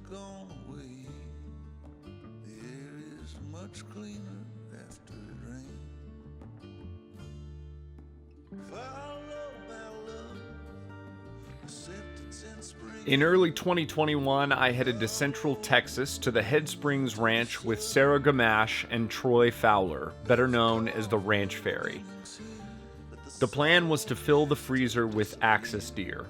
gone away. The air is much cleaner after it rains. Follow my love, acceptance and spring. In early 2021, I headed to Central Texas to the Head Springs Ranch with Sara Gamache and Troy Fowler, better known as the Ranch Fairy. The plan was to fill the freezer with axis deer.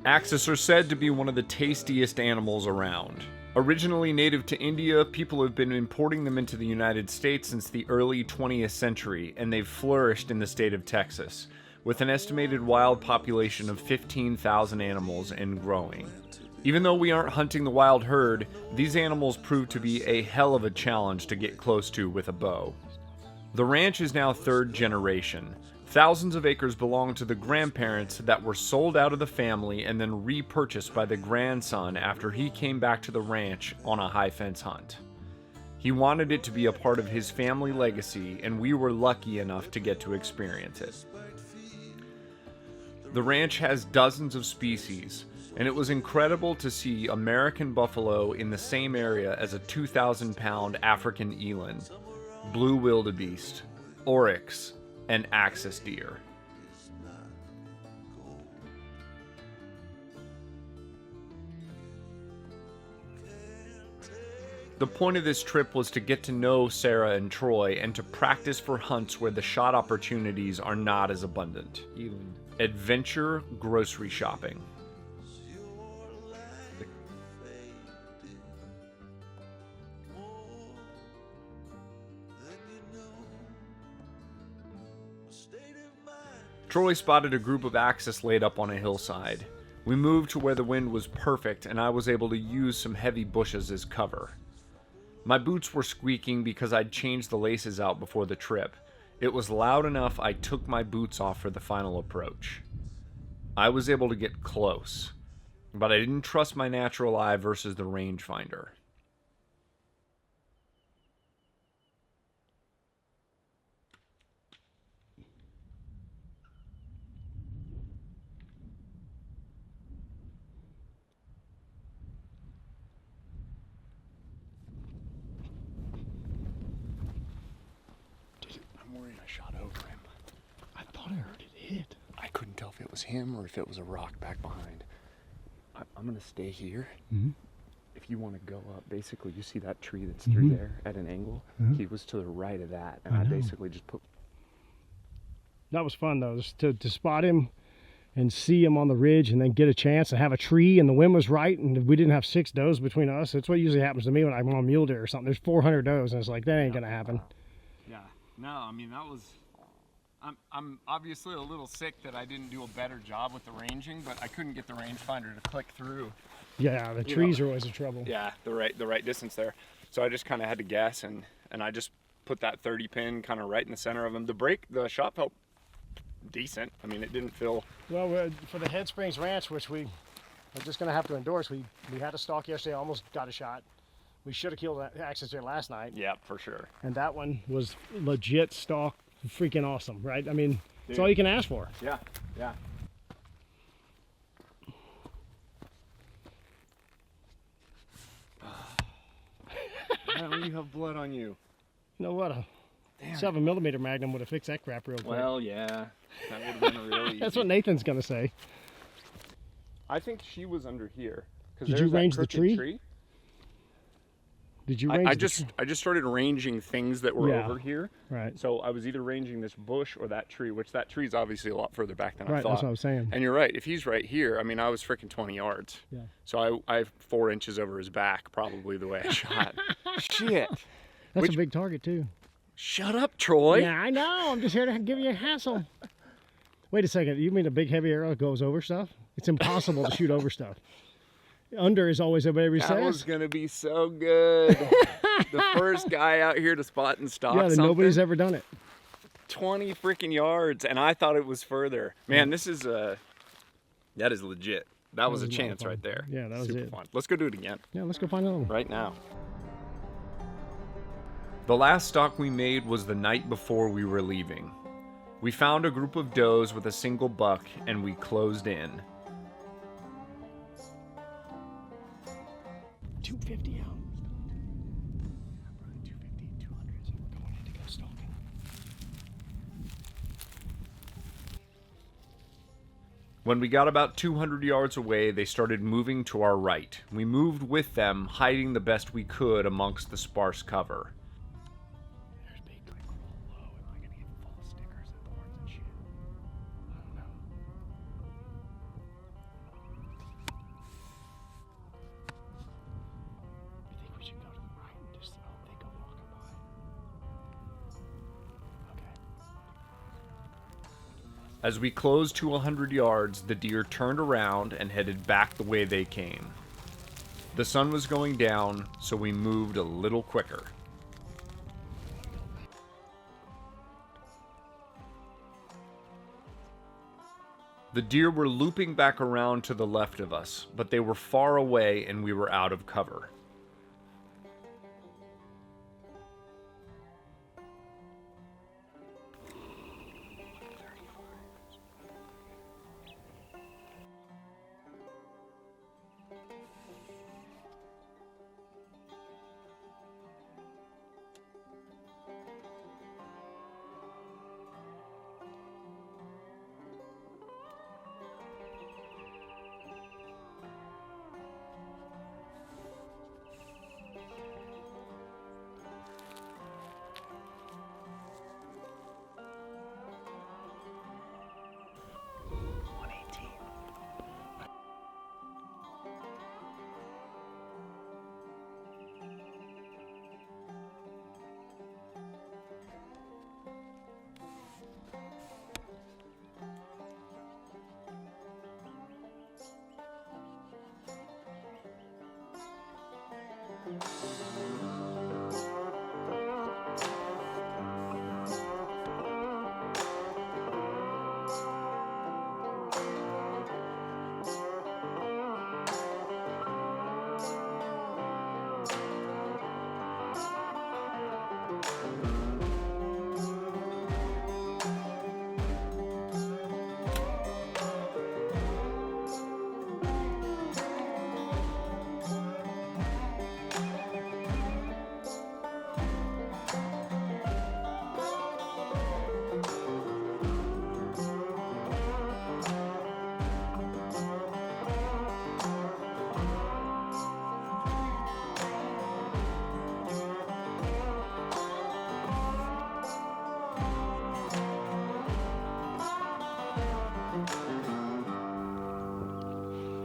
Axis are said to be one of the tastiest animals around. Originally native to India, people have been importing them into the United States since the early 20th century, and they've flourished in the state of Texas, with an estimated wild population of 15,000 animals and growing. Even though we aren't hunting the wild herd, these animals prove to be a hell of a challenge to get close to with a bow. The ranch is now third generation. Thousands of acres belong to the grandparents that were sold out of the family and then repurchased by the grandson after he came back to the ranch on a high fence hunt. He wanted it to be a part of his family legacy, and we were lucky enough to get to experience it. The ranch has dozens of species, and it was incredible to see American buffalo in the same area as a 2,000-pound African eland, blue wildebeest, oryx, and axis deer. The point of this trip was to get to know Sara and Troy and to practice for hunts where the shot opportunities are not as abundant. Adventure grocery shopping. Troy spotted a group of axis laid up on a hillside. We moved to where the wind was perfect and I was able to use some heavy bushes as cover. My boots were squeaking because I'd changed the laces out before the trip. It was loud enough I took my boots off for the final approach. I was able to get close, but I didn't trust my natural eye versus the rangefinder. Shot over him. I thought I heard it hit. I couldn't tell if it was him or if it was a rock back behind. I'm gonna stay here. Mm-hmm. If you want to go up, basically you see that tree that's through there at an angle? He was to the right of that, and I basically just put... That was fun though, just to spot him and see him on the ridge and then get a chance to have a tree and the wind was right and we didn't have 6 does between us. That's what usually happens to me when I'm on mule deer or something. There's 400 does and it's like, that ain't gonna happen. Yeah, no, I mean, that was... I'm obviously a little sick that I didn't do a better job with the ranging, but I couldn't get the rangefinder to click through. Yeah, the trees are always a trouble. Yeah, the right distance there. So I just kind of had to guess, and I just put that 30 pin kind of right in the center of him. The shot felt decent. I mean, it didn't feel... Well, for the Head Springs Ranch, which we're just going to have to endorse, we had a stalk yesterday, almost got a shot. We should have killed that axis there last night. Yeah, for sure. And that one was legit stalk, freaking awesome, right? I mean, it's all you can ask for. Yeah, yeah. Well, you have blood on you. You know what? A 7mm Magnum would have fixed that crap real quick. Well, yeah. That would have been really easy. That's what Nathan's going to say. I think she was under here. Did you range the tree? Did you range I just started ranging things that were over here. Right. So I was either ranging this bush or that tree, which that tree is obviously a lot further back than I thought. Right, that's what I was saying. And you're right. If he's right here, I mean, I was freaking 20 yards. Yeah. So I have 4 inches over his back, probably the way I shot. Shit. That's a big target too. Shut up, Troy. Yeah, I know. I'm just here to give you a hassle. Wait a second. You mean a big heavy arrow goes over stuff? It's impossible to shoot over stuff. Under is always what everybody says. That was going to be so good. The first guy out here to spot and stalk something. Nobody's ever done it. 20 freaking yards, and I thought it was further. Man, this is that is legit. That was a chance right there. Yeah, that was super fun. Let's go do it again. Yeah, let's go find another one. Right now. The last stalk we made was the night before we were leaving. We found a group of does with a single buck, and we closed in. 250 out. Probably 250, 200, so we're going in to go stalking. When we got about 200 yards away, they started moving to our right. We moved with them, hiding the best we could amongst the sparse cover. There's big, like, roll low. Am I gonna get false stickers and thorns and shit? I don't know. I think we should go to the right and just hope they go walking by. Okay. As we closed to 100 yards, the deer turned around and headed back the way they came. The sun was going down, so we moved a little quicker. The deer were looping back around to the left of us, but they were far away and we were out of cover.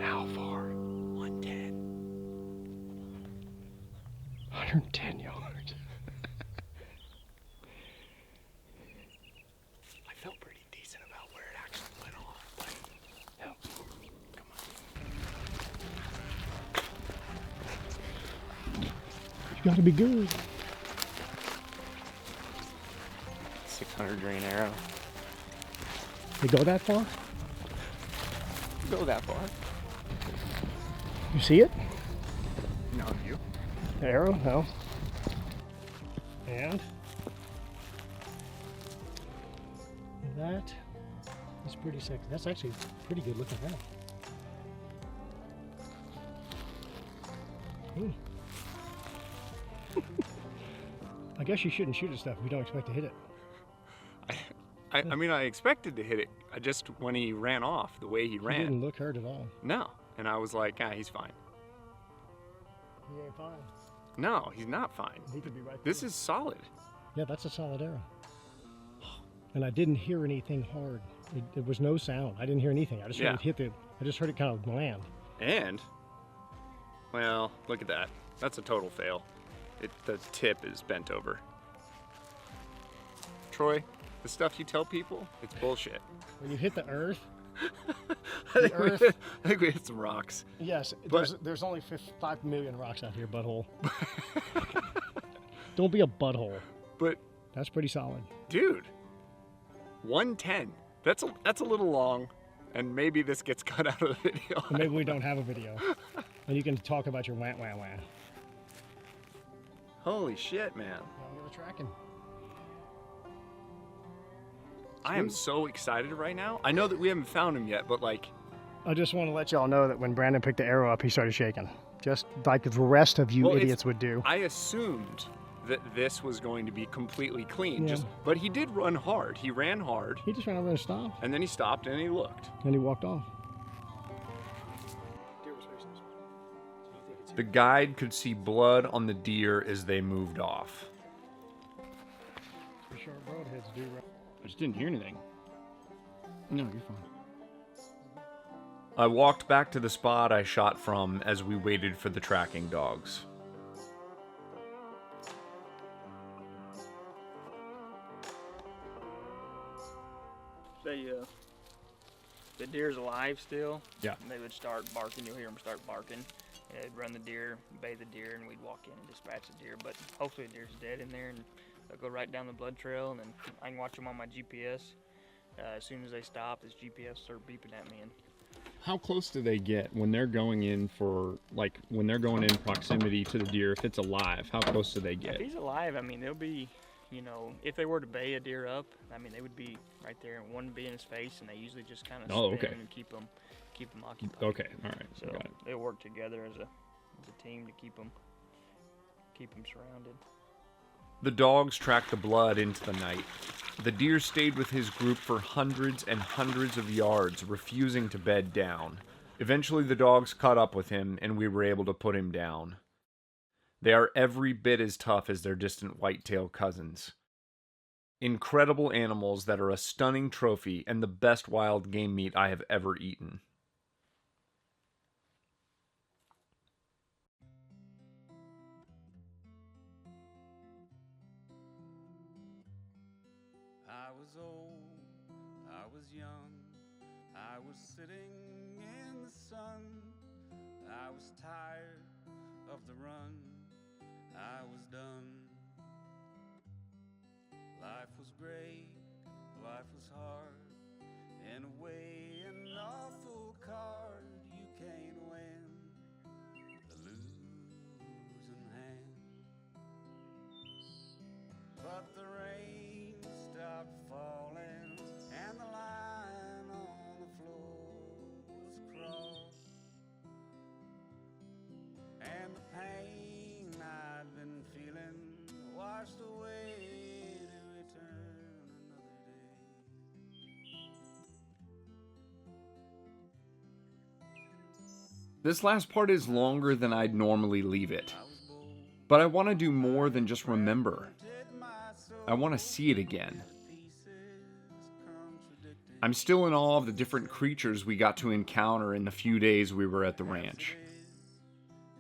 How far? 110. 110 yards. I felt pretty decent about where it actually went off, but Yep. You gotta be good. 600 grain arrow. They go that far? Go that far. You see it? No, you. The arrow? No. And that is pretty sexy. That's actually pretty good looking arrow. I guess you shouldn't shoot at stuff if you don't expect to hit it. I mean, I expected to hit it. I just, when he ran off, the way he He ran. didn't look hurt at all. No. And I was like, he's fine. He ain't fine. No, he's not fine. He could be right This there. is solid. Yeah, that's a solid arrow. And I didn't hear anything hard. There was no sound. I didn't hear anything. I just heard it hit the. I just heard it kind of land. And, well, look at that. That's a total fail. The tip is bent over. Troy, the stuff you tell people, it's bullshit. When you hit the earth, I earth- think we hit some rocks. yes, But- there's only 5 million rocks out here, butthole. Don't be a butthole. But, That's pretty solid. dude, 110. That's a little long, and maybe this gets cut out of the video. And maybe we don't have a video. And you can talk about your wah wah wah. Holy shit, man. I'm gonna tracking. I am so excited right now. I know that we haven't found him yet, but like, I just want to let y'all know that when Brandon picked the arrow up, he started shaking. just like the rest of you Well, idiots would do. I assumed that this was going to be completely clean. Yeah. But he did run hard. He ran hard, He just ran over and stopped, and then he stopped and he looked. and he walked off. The guide could see blood on the deer as they moved off. For sure, broadheads do. I just didn't hear anything. No, you're fine. I walked back to the spot I shot from as we waited for the tracking dogs. The deer's alive still. Yeah. And they would start barking. You'll hear them start barking. And they'd run the deer, bay the deer, and we'd walk in and dispatch the deer. But hopefully the deer's dead in there, and they'll go right down the blood trail, and then I can watch them on my GPS. As soon as they stop, this GPS start beeping at me. And How close do they get when they're going in for, like, when they're going in proximity to the deer? If it's alive, how close do they if get? he's alive, I mean, they'll be, you know, if they were to bay a deer up, I mean, they would be right there, and one would be in his face, and they usually just kind of spin okay. and keep them occupied. Okay, all right, So got it. they work together as a team to keep them surrounded. The dogs tracked the blood into the night. The deer stayed with his group for hundreds and hundreds of yards, refusing to bed down. Eventually the dogs caught up with him, and we were able to put him down. They are every bit as tough as their distant whitetail cousins. Incredible animals that are a stunning trophy and the best wild game meat I have ever eaten. I was old, I was young, I was sitting in the sun. I was tired of the run, I was done. Life was great, life was hard, in a way an awful card. You can't win the losing hand. But the rain stopped falling, and the line on the floor was crossed, and the pain I'd been feeling washed away to return another day. This last part is longer than I'd normally leave it, I was bold, but I want to do more than just remember. did my soul I want to see it again. pieces contradicting. I'm still in awe of the different creatures we got to encounter in the few days we were at the ranch.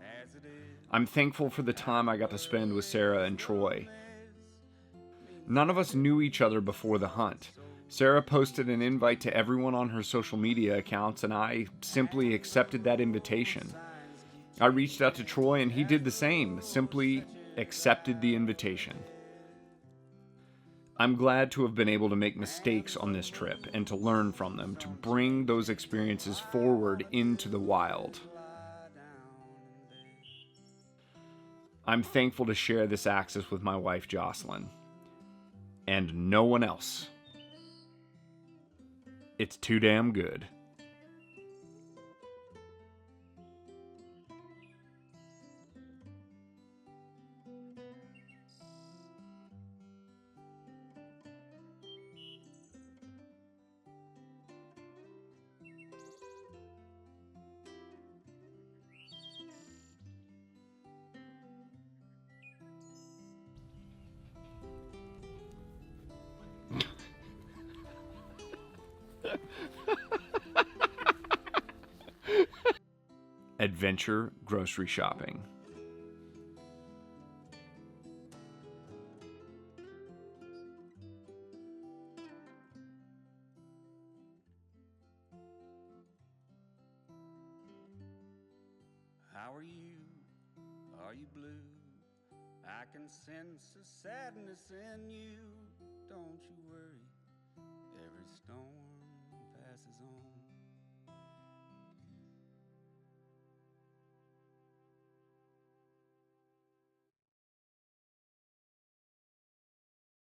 As it is, I'm thankful for the time I got to spend with Sara and Troy. None of us knew each other before the hunt. Sara posted an invite to everyone on her social media accounts, and I simply accepted that invitation. I reached out to Troy, and he did the same, simply accepted the invitation. I'm glad to have been able to make mistakes on this trip and to learn from them, to bring those experiences forward into the wild. I'm thankful to share this access with my wife, Jocelyn, and no one else. It's too damn good. Adventure grocery shopping. how are you? Are you blue? I can sense a sadness in you. Don't you worry, every storm passes on.